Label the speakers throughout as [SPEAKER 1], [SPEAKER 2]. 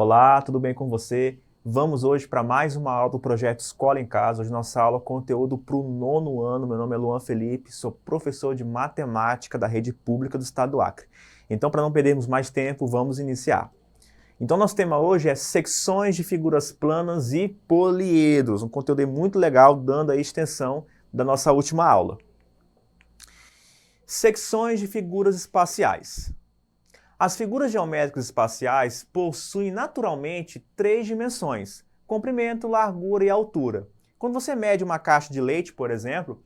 [SPEAKER 1] Olá, tudo bem com você? Vamos hoje para mais uma aula do projeto Escola em Casa. Hoje nossa aula é conteúdo para o 9º ano. Meu nome é Luan Felipe, sou professor de matemática da rede pública do estado do Acre. Então, para não perdermos mais tempo, vamos iniciar. Então, nosso tema hoje é secções de figuras planas e poliedros, um conteúdo muito legal, dando a extensão da nossa última aula. Secções de figuras espaciais. As figuras geométricas espaciais possuem naturalmente 3 dimensões: comprimento, largura e altura. Quando você mede uma caixa de leite, por exemplo,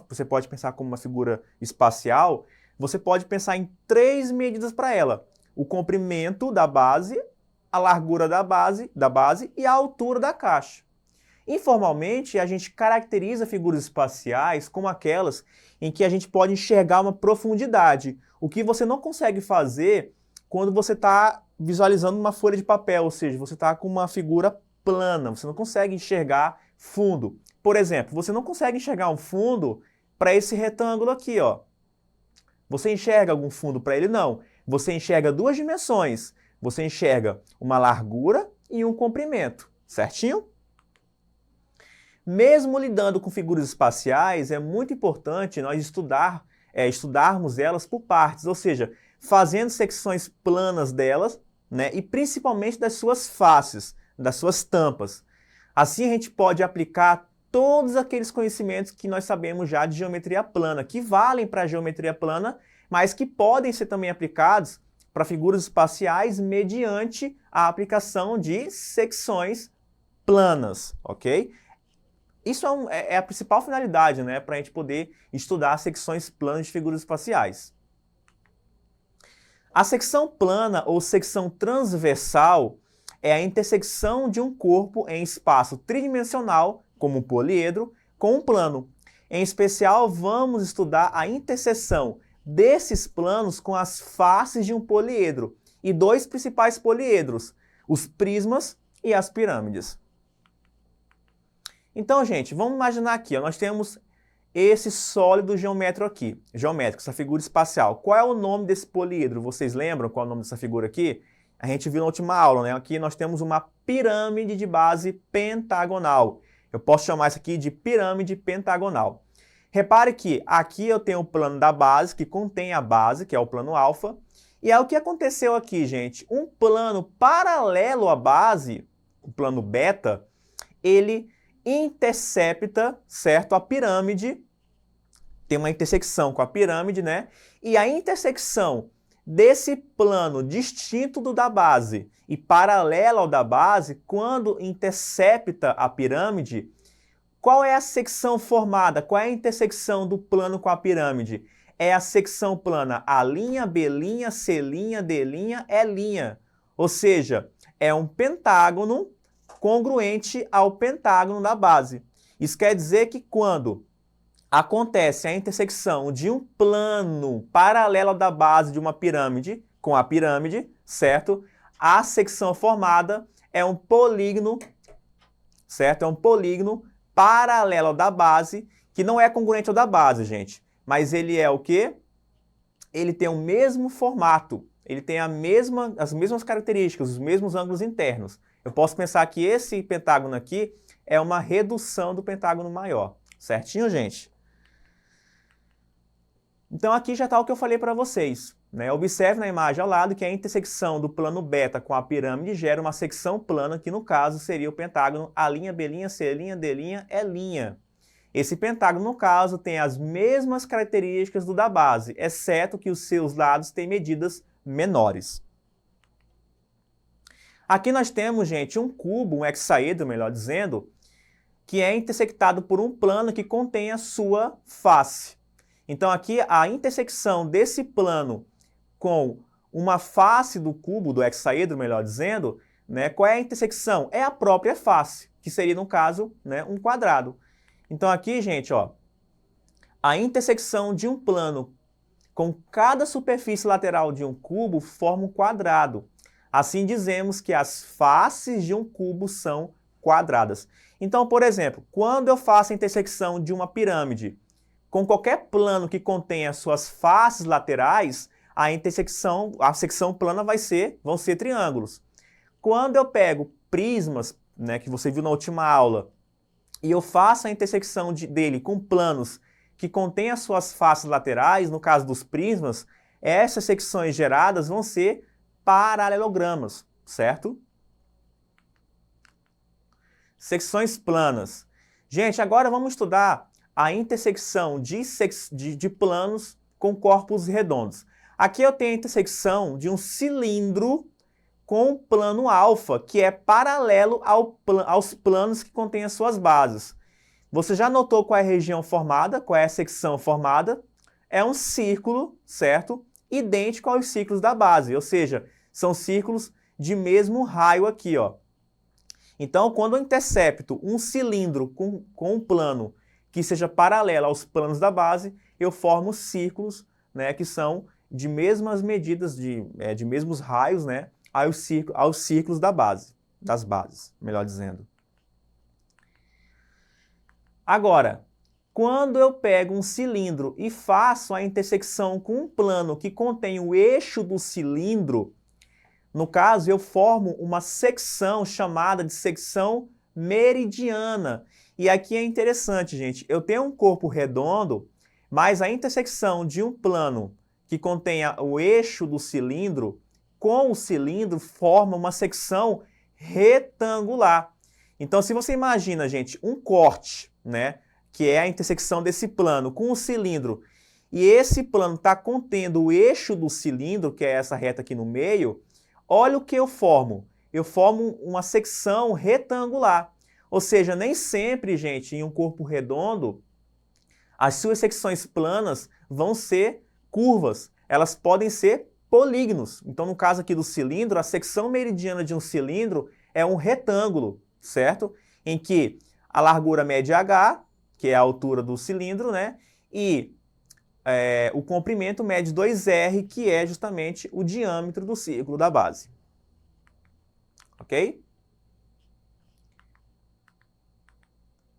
[SPEAKER 1] você pode pensar como uma figura espacial, você pode pensar em 3 medidas para ela: o comprimento da base, a largura da base e a altura da caixa. Informalmente, a gente caracteriza figuras espaciais como aquelas em que a gente pode enxergar uma profundidade, o que você não consegue fazer quando você está visualizando uma folha de papel, ou seja, você está com uma figura plana, você não consegue enxergar fundo. Por exemplo, você não consegue enxergar um fundo para esse retângulo aqui, ó. Você enxerga algum fundo para ele? Não. Você enxerga 2 dimensões. Você enxerga uma largura e um comprimento, certinho? Mesmo lidando com figuras espaciais, é muito importante nós estudarmos elas por partes, ou seja, fazendo secções planas delas, né, e principalmente das suas faces, das suas tampas. Assim a gente pode aplicar todos aqueles conhecimentos que nós sabemos já de geometria plana, que valem para a geometria plana, mas que podem ser também aplicados para figuras espaciais mediante a aplicação de secções planas, ok? Isso é a principal finalidade, né, para a gente poder estudar secções planas de figuras espaciais. A secção plana ou secção transversal é a intersecção de um corpo em espaço tridimensional, como um poliedro, com um plano. Em especial, vamos estudar a interseção desses planos com as faces de um poliedro e 2 principais poliedros, os prismas e as pirâmides. Então, gente, vamos imaginar aqui, ó, nós temos esse sólido geométrico, essa figura espacial. Qual é o nome desse poliedro? Vocês lembram qual é o nome dessa figura aqui? A gente viu na última aula, né? Aqui nós temos uma pirâmide de base pentagonal. Eu posso chamar isso aqui de pirâmide pentagonal. Repare que aqui eu tenho o plano da base, que contém a base, que é o plano alfa. E é o que aconteceu aqui, gente. Um plano paralelo à base, o plano beta, ele intercepta, certo, a pirâmide, tem uma intersecção com a pirâmide, né? E a intersecção desse plano distinto do da base e paralelo ao da base, quando intercepta a pirâmide, qual é a secção formada? Qual é a intersecção do plano com a pirâmide? É a secção plana A', B', C', D', E'. Ou seja, é um pentágono congruente ao pentágono da base. Isso quer dizer que quando acontece a intersecção de um plano paralelo da base de uma pirâmide com a pirâmide, certo? A secção formada é um polígono, certo? É um polígono paralelo da base, que não é congruente ao da base, gente. Mas ele é o quê? Ele tem o mesmo formato, ele tem as mesmas características, os mesmos ângulos internos. Eu posso pensar que esse pentágono aqui é uma redução do pentágono maior. Certinho, gente? Então aqui já está o que eu falei para vocês, né? Observe na imagem ao lado que a intersecção do plano beta com a pirâmide gera uma secção plana, que no caso seria o pentágono A', B', C', D', E'. Esse pentágono, no caso, tem as mesmas características do da base, exceto que os seus lados têm medidas menores. Aqui nós temos, gente, um cubo, um hexaedro, melhor dizendo, que é intersectado por um plano que contém a sua face. Então aqui a intersecção desse plano com uma face do cubo, do hexaedro, melhor dizendo, né, qual é a intersecção? É a própria face, que seria, no caso, né, um quadrado. Então aqui, gente, ó, a intersecção de um plano com cada superfície lateral de um cubo forma um quadrado. Assim dizemos que as faces de um cubo são quadradas. Então, por exemplo, quando eu faço a intersecção de uma pirâmide com qualquer plano que contenha suas faces laterais, a secção plana vão ser triângulos. Quando eu pego prismas, né, que você viu na última aula, e eu faço a intersecção dele com planos que contêm as suas faces laterais, no caso dos prismas, essas secções geradas vão ser paralelogramas, certo? Secções planas. Gente, agora vamos estudar a intersecção de planos com corpos redondos. Aqui eu tenho a intersecção de um cilindro com o plano alfa, que é paralelo aos planos que contêm as suas bases. Você já notou qual é a região formada, qual é a secção formada? É um círculo, certo? Idêntico aos círculos da base, ou seja, são círculos de mesmo raio aqui, ó. Então, quando eu intercepto um cilindro com um plano que seja paralelo aos planos da base, eu formo círculos, né, que são de mesmas medidas, de mesmos raios, né, aos círculos das bases, melhor dizendo. Agora, quando eu pego um cilindro e faço a intersecção com um plano que contém o eixo do cilindro, no caso, eu formo uma secção chamada de secção meridiana. E aqui é interessante, gente. Eu tenho um corpo redondo, mas a intersecção de um plano que contenha o eixo do cilindro com o cilindro forma uma secção retangular. Então, se você imagina, gente, um corte, né, que é a intersecção desse plano com o cilindro, e esse plano está contendo o eixo do cilindro, que é essa reta aqui no meio, olha o que eu formo. Eu formo uma secção retangular. Ou seja, nem sempre, gente, em um corpo redondo, as suas secções planas vão ser curvas. Elas podem ser polígonos. Então, no caso aqui do cilindro, a secção meridiana de um cilindro é um retângulo, certo? Em que a largura mede h, que é a altura do cilindro, né? E o comprimento mede 2r, que é justamente o diâmetro do círculo da base. Ok?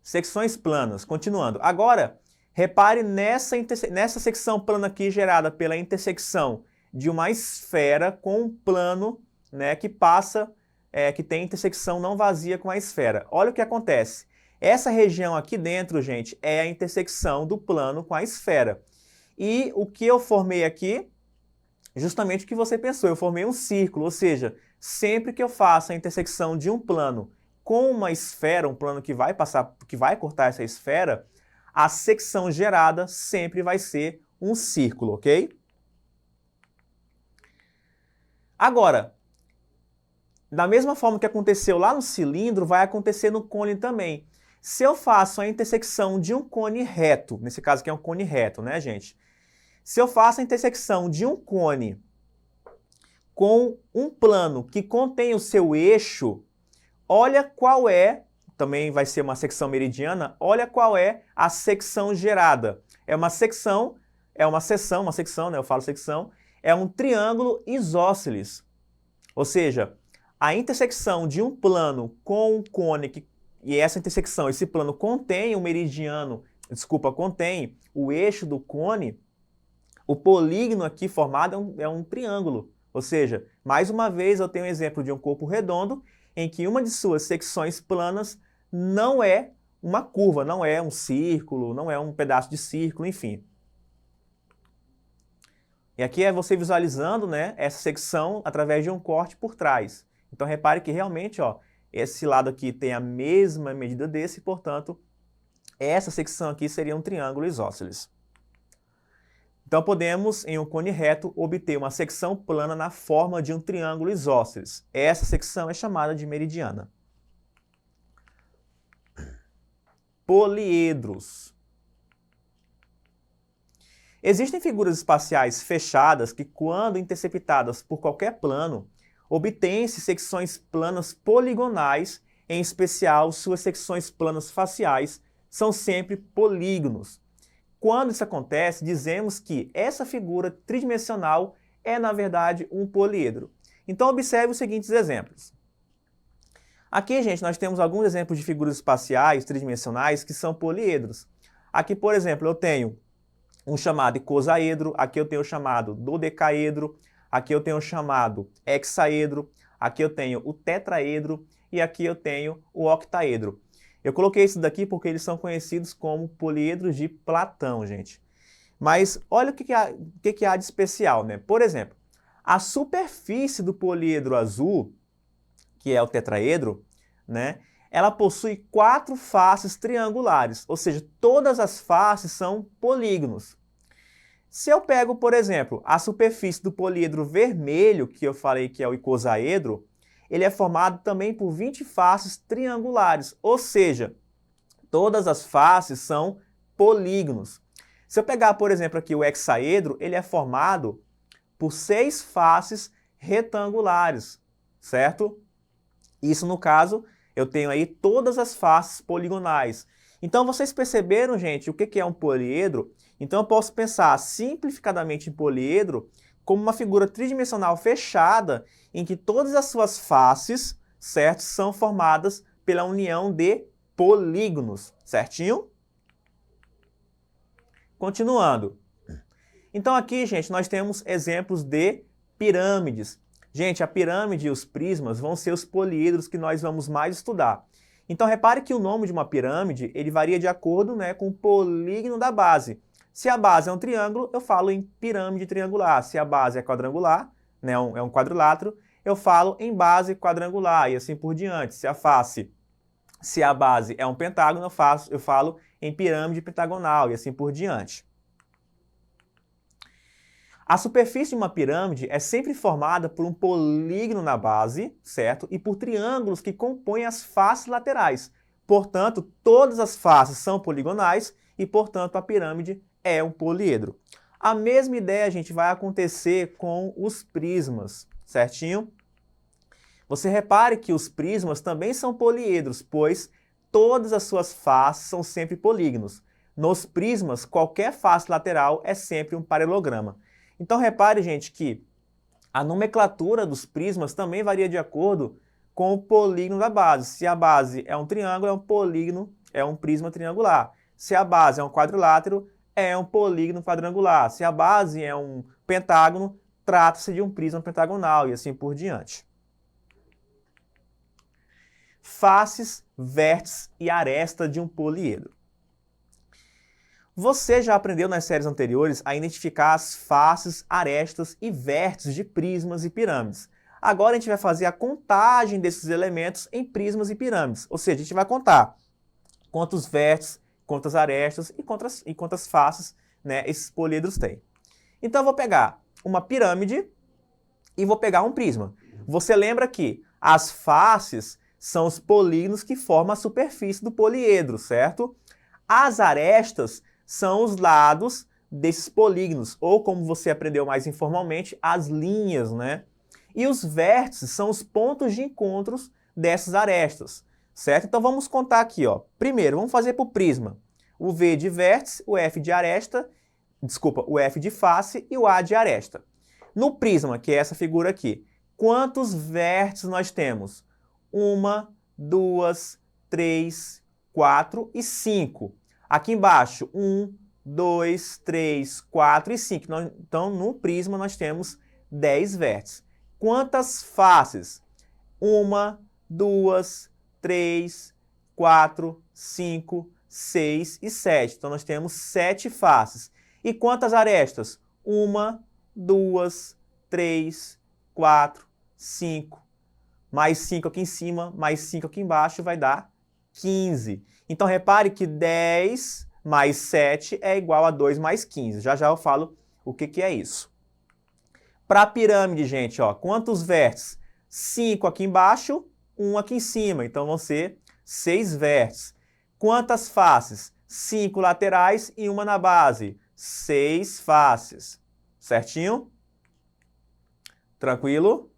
[SPEAKER 1] Secções planas. Continuando. Agora, repare nessa secção plana aqui gerada pela intersecção de uma esfera com um plano, né, que tem intersecção não vazia com a esfera. Olha o que acontece. Essa região aqui dentro, gente, é a intersecção do plano com a esfera. E o que eu formei aqui, justamente o que você pensou, eu formei um círculo, ou seja, sempre que eu faço a intersecção de um plano com uma esfera, um plano que vai cortar essa esfera, a secção gerada sempre vai ser um círculo, ok? Agora, da mesma forma que aconteceu lá no cilindro, vai acontecer no cone também. Se eu faço a intersecção de um cone reto, nesse caso aqui é um cone reto, né, gente? Se eu faço a intersecção de um cone com um plano que contém o seu eixo, olha qual é, também vai ser uma secção meridiana, olha qual é a secção gerada. É uma seção, né? Eu falo secção, é um triângulo isósceles. Ou seja, a intersecção de um plano com um cone, e essa intersecção, esse plano contém contém o eixo do cone, o polígono aqui formado é um triângulo. Ou seja, mais uma vez eu tenho um exemplo de um corpo redondo em que uma de suas secções planas não é uma curva, não é um círculo, não é um pedaço de círculo, enfim. E aqui é você visualizando, né, essa secção através de um corte por trás. Então repare que realmente, ó, esse lado aqui tem a mesma medida desse, portanto, essa secção aqui seria um triângulo isósceles. Então podemos, em um cone reto, obter uma secção plana na forma de um triângulo isósceles. Essa secção é chamada de meridiana. Poliedros. Existem figuras espaciais fechadas que, quando interceptadas por qualquer plano, obtêm-se secções planas poligonais, em especial suas secções planas faciais são sempre polígonos. Quando isso acontece, dizemos que essa figura tridimensional é, na verdade, um poliedro. Então, observe os seguintes exemplos. Aqui, gente, nós temos alguns exemplos de figuras espaciais tridimensionais que são poliedros. Aqui, por exemplo, eu tenho um chamado icosaedro, aqui eu tenho o chamado dodecaedro, aqui eu tenho o chamado hexaedro, aqui eu tenho o tetraedro e aqui eu tenho o octaedro. Eu coloquei isso daqui porque eles são conhecidos como poliedros de Platão, gente. Mas olha o que há de especial, né? Por exemplo, a superfície do poliedro azul, que é o tetraedro, né? Ela possui 4 faces triangulares, ou seja, todas as faces são polígonos. Se eu pego, por exemplo, a superfície do poliedro vermelho, que eu falei que é o icosaedro, ele é formado também por 20 faces triangulares, ou seja, todas as faces são polígonos. Se eu pegar, por exemplo, aqui o hexaedro, ele é formado por 6 faces retangulares, certo? Isso, no caso, eu tenho aí todas as faces poligonais. Então, vocês perceberam, gente, o que é um poliedro? Então, eu posso pensar simplificadamente em poliedro como uma figura tridimensional fechada em que todas as suas faces, certo, são formadas pela união de polígonos, certinho? Continuando. Então, aqui, gente, nós temos exemplos de pirâmides. Gente, a pirâmide e os prismas vão ser os poliedros que nós vamos mais estudar. Então, repare que o nome de uma pirâmide ele varia de acordo, né, com o polígono da base. Se a base é um triângulo, eu falo em pirâmide triangular. Se a base é quadrangular, né, é um quadrilátero, eu falo em base quadrangular e assim por diante. Se a base é um pentágono, eu falo em pirâmide pentagonal e assim por diante. A superfície de uma pirâmide é sempre formada por um polígono na base, certo? E por triângulos que compõem as faces laterais. Portanto, todas as faces são poligonais e, portanto, a pirâmide é um poliedro. A mesma ideia, gente, vai acontecer com os prismas, certinho? Você repare que os prismas também são poliedros, pois todas as suas faces são sempre polígonos. Nos prismas, qualquer face lateral é sempre um paralelograma. Então repare, gente, que a nomenclatura dos prismas também varia de acordo com o polígono da base. Se a base é um triângulo, é um polígono, é um prisma triangular. Se a base é um quadrilátero, é um polígono quadrangular. Se a base é um pentágono, trata-se de um prisma pentagonal e assim por diante. Faces, vértices e aresta de um poliedro. Você já aprendeu nas séries anteriores a identificar as faces, arestas e vértices de prismas e pirâmides. Agora a gente vai fazer a contagem desses elementos em prismas e pirâmides. Ou seja, a gente vai contar quantos vértices, quantas arestas e quantas faces, né, esses poliedros têm. Então eu vou pegar uma pirâmide e vou pegar um prisma. Você lembra que as faces são os polígonos que formam a superfície do poliedro, certo? As arestas são os lados desses polígonos, ou como você aprendeu mais informalmente, as linhas, né? E os vértices são os pontos de encontros dessas arestas, certo? Então vamos contar aqui, ó. Primeiro, vamos fazer para o prisma. O V de vértice, o F de aresta, o F de face e o A de aresta. No prisma, que é essa figura aqui, quantos vértices nós temos? 1, 2, 3, 4 e 5. Aqui embaixo, 1, 2, 3, 4 e 5. Então, no prisma, nós temos 10 vértices. Quantas faces? 1, 2, 3, 4, 5, 6 e 7. Então, nós temos 7 faces. E quantas arestas? 1, 2, 3, 4, 5. Mais 5 aqui em cima, mais 5 aqui embaixo, vai dar 15. Então, repare que 10 mais 7 é igual a 2 mais 15. Já já eu falo o que é isso. Para a pirâmide, gente, ó, quantos vértices? 5 aqui embaixo, 1 aqui em cima. Então, vão ser 6 vértices. Quantas faces? 5 laterais e 1 na base. 6 faces. Certinho? Tranquilo?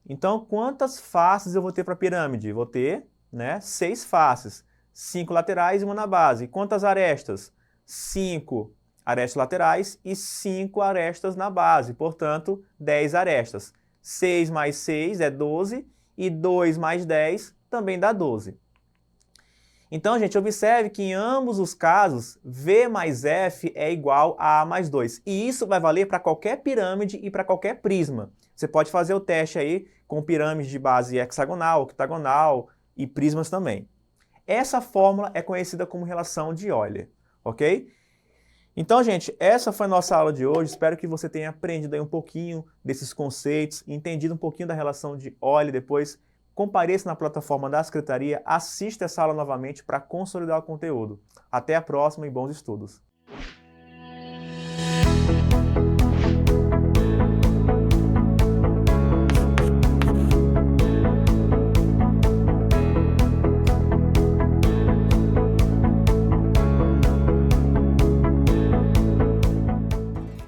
[SPEAKER 1] Então, quantas faces eu vou ter para a pirâmide? Vou ter, né, 6 faces. 5 laterais e 1 na base. Quantas arestas? 5 arestas laterais e 5 arestas na base. Portanto, 10 arestas. 6 mais 6 é 12 e 2 mais 10 também dá 12. Então, gente, observe que em ambos os casos, V mais F é igual a A mais 2. E isso vai valer para qualquer pirâmide e para qualquer prisma. Você pode fazer o teste aí com pirâmide de base hexagonal, octagonal e prismas também. Essa fórmula é conhecida como relação de Euler, ok? Então, gente, essa foi a nossa aula de hoje. Espero que você tenha aprendido aí um pouquinho desses conceitos, entendido um pouquinho da relação de Euler. Depois, compareça na plataforma da Secretaria, assista essa aula novamente para consolidar o conteúdo. Até a próxima e bons estudos!